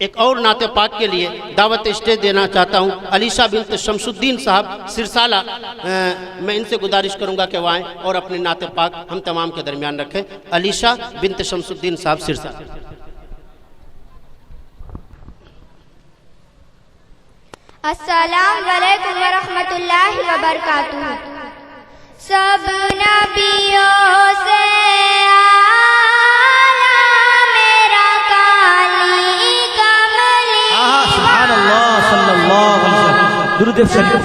ایک اور نعت پاک کے لیے دعوت اسٹیج دینا چاہتا ہوں علیشہ بنت شمس الدین صاحب سرسالہ، میں ان سے گزارش کروں گا کہ وہ آئیں اور اپنی نعت پاک ہم تمام کے درمیان رکھیں۔ علیشہ بنت شمس الدین صاحب سرسالہ۔ السلام علیکم ورحمۃ اللہ وبرکاتہ۔ سب نبیوں سے سبحان اللہ صلی اللہ علیہ وسلم، درود شریف۔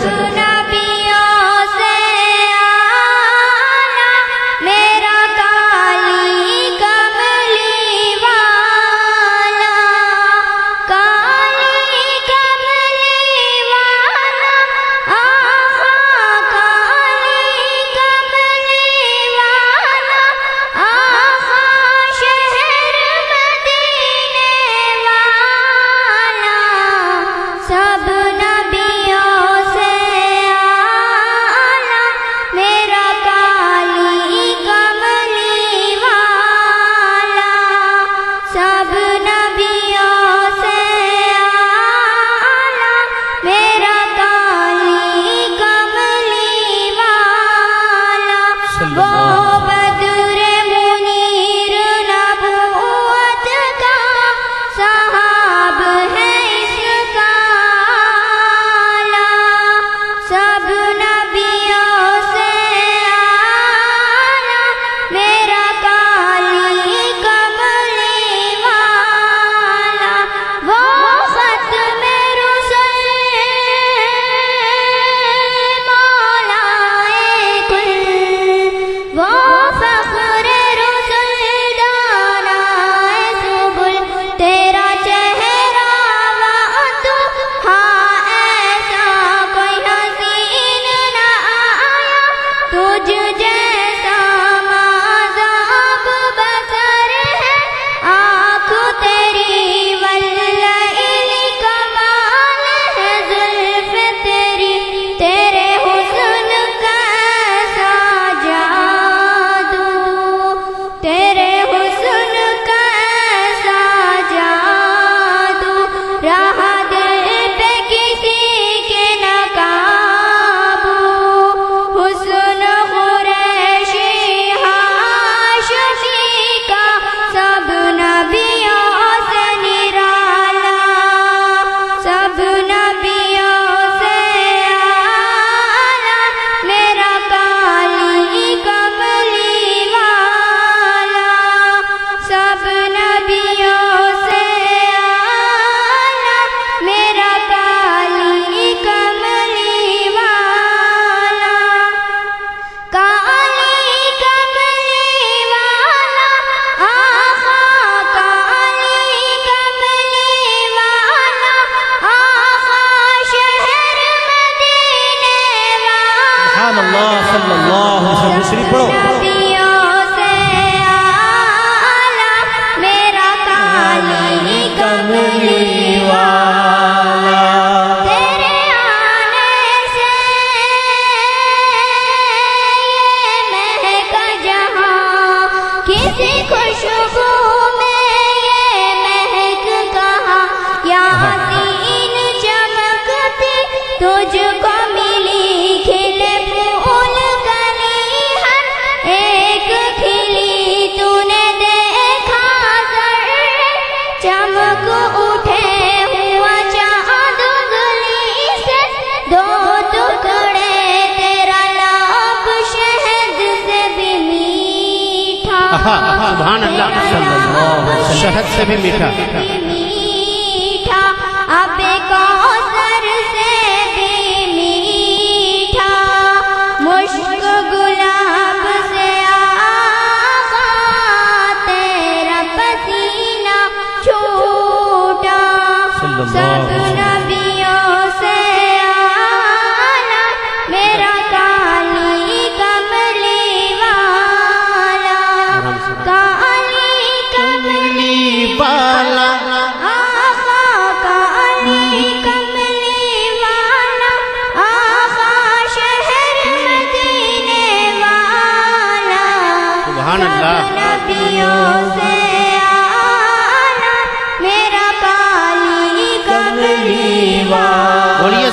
سبحان اللہ، شہد سے بھی میٹھا، اب کوثر سے بھی میٹھا، مشک گلاب سے آقا تیرا پسینہ چھوٹا، سب نبیوں سے آنا میرا کالی کملی والا، کالی کملی والا، سبحان اللہ، نبیوں سے آنا میرا کالی